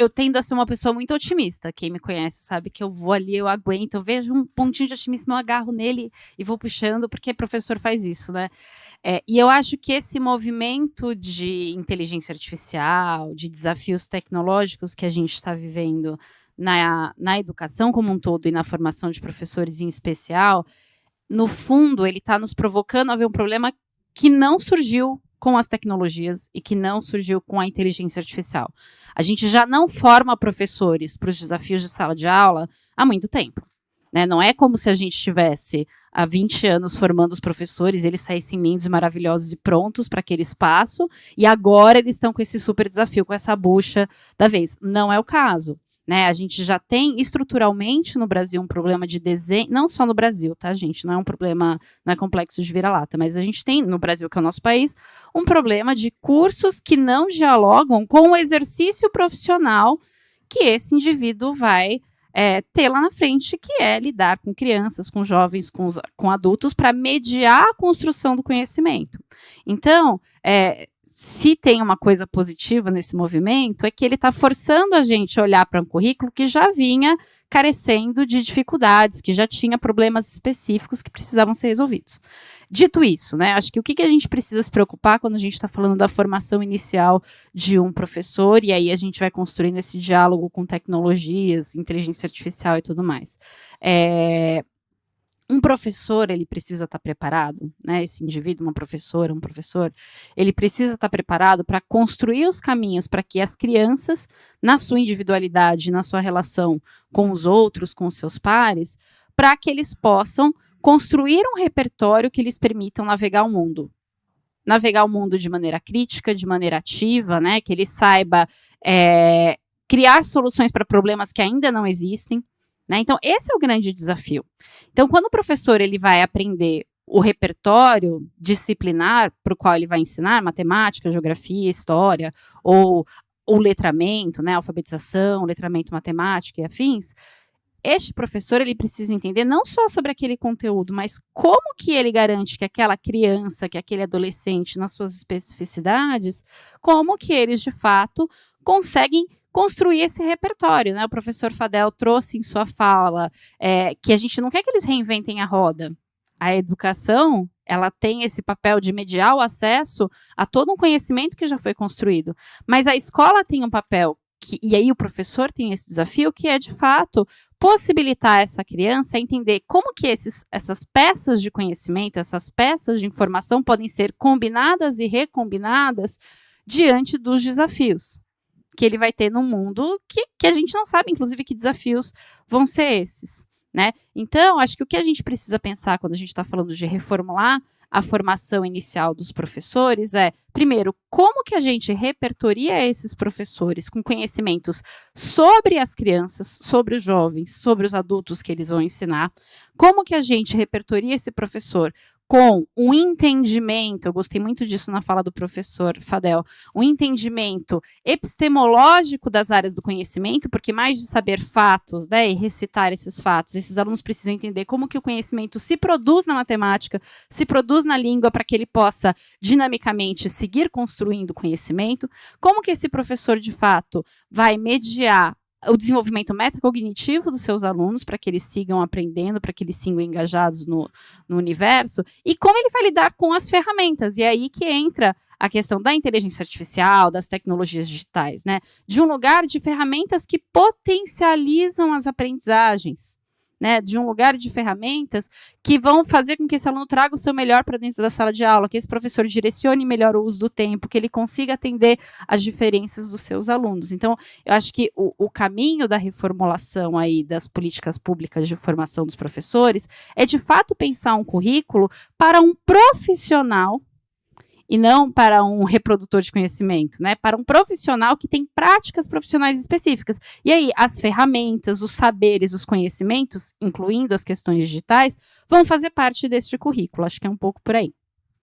eu tendo a ser uma pessoa muito otimista. Quem me conhece sabe que eu vou ali, eu aguento, eu vejo um pontinho de otimismo, eu agarro nele e vou puxando, porque professor faz isso, né? E eu acho que esse movimento de inteligência artificial, de desafios tecnológicos que a gente está vivendo na educação como um todo e na formação de professores em especial, no fundo, ele está nos provocando a ver um problema que não surgiu com as tecnologias e que não surgiu com a inteligência artificial. A gente já não forma professores para os desafios de sala de aula há muito tempo, né? Não é como se a gente tivesse há 20 anos formando os professores, eles saíssem lindos, maravilhosos e prontos para aquele espaço, e agora eles estão com esse super desafio, com essa bucha da vez. Não é o caso. Né, a gente já tem estruturalmente no Brasil um problema de desenho, não só no Brasil, tá, gente? Não é um problema, não é complexo de vira-lata, mas a gente tem no Brasil, que é o nosso país, um problema de cursos que não dialogam com o exercício profissional que esse indivíduo vai ter lá na frente, que é lidar com crianças, com jovens, com adultos, para mediar a construção do conhecimento. Então, se tem uma coisa positiva nesse movimento, é que ele está forçando a gente a olhar para um currículo que já vinha carecendo de dificuldades, que já tinha problemas específicos que precisavam ser resolvidos. Dito isso, né, acho que o que a gente precisa se preocupar quando a gente está falando da formação inicial de um professor, e aí a gente vai construindo esse diálogo com tecnologias, inteligência artificial e tudo mais. Um professor, ele precisa estar preparado, né, esse indivíduo, uma professora, um professor, ele precisa estar preparado para construir os caminhos para que as crianças, na sua individualidade, na sua relação com os outros, com os seus pares, para que eles possam construir um repertório que lhes permitam navegar o mundo. Navegar o mundo de maneira crítica, de maneira ativa, né, que ele saiba criar soluções para problemas que ainda não existem. Né? Então, esse é o grande desafio. Então, quando o professor ele vai aprender o repertório disciplinar para o qual ele vai ensinar, matemática, geografia, história, ou o letramento, né, alfabetização, letramento matemático e afins, este professor ele precisa entender não só sobre aquele conteúdo, mas como que ele garante que aquela criança, que aquele adolescente, nas suas especificidades, como que eles, de fato, conseguem construir esse repertório, né? O professor Fadel trouxe em sua fala que a gente não quer que eles reinventem a roda. A educação, ela tem esse papel de mediar o acesso a todo um conhecimento que já foi construído. Mas a escola tem um papel, e aí o professor tem esse desafio, que é, de fato, possibilitar essa criança a entender como que essas peças de conhecimento, essas peças de informação podem ser combinadas e recombinadas diante dos desafios que ele vai ter no mundo que a gente não sabe, inclusive, que desafios vão ser esses, né? Então, acho que o que a gente precisa pensar quando a gente está falando de reformular a formação inicial dos professores é, primeiro, como que a gente repertoria esses professores com conhecimentos sobre as crianças, sobre os jovens, sobre os adultos que eles vão ensinar, como que a gente repertoria esse professor com um entendimento, eu gostei muito disso na fala do professor Fadel, um entendimento epistemológico das áreas do conhecimento, porque mais de saber fatos, né, e recitar esses fatos, esses alunos precisam entender como que o conhecimento se produz na matemática, se produz na língua, para que ele possa dinamicamente seguir construindo conhecimento, como que esse professor, de fato, vai mediar o desenvolvimento metacognitivo dos seus alunos, para que eles sigam aprendendo, para que eles sigam engajados no universo, e como ele vai lidar com as ferramentas. E é aí que entra a questão da inteligência artificial, das tecnologias digitais, né? De um lugar de ferramentas que potencializam as aprendizagens, né? De um lugar de ferramentas que vão fazer com que esse aluno traga o seu melhor para dentro da sala de aula, que esse professor direcione melhor o uso do tempo, que ele consiga atender as diferenças dos seus alunos. Então, eu acho que o caminho da reformulação aí das políticas públicas de formação dos professores é, de fato, pensar um currículo para um profissional e não para um reprodutor de conhecimento, né? Para um profissional que tem práticas profissionais específicas. E aí, as ferramentas, os saberes, os conhecimentos, incluindo as questões digitais, vão fazer parte deste currículo. Acho que é um pouco por aí.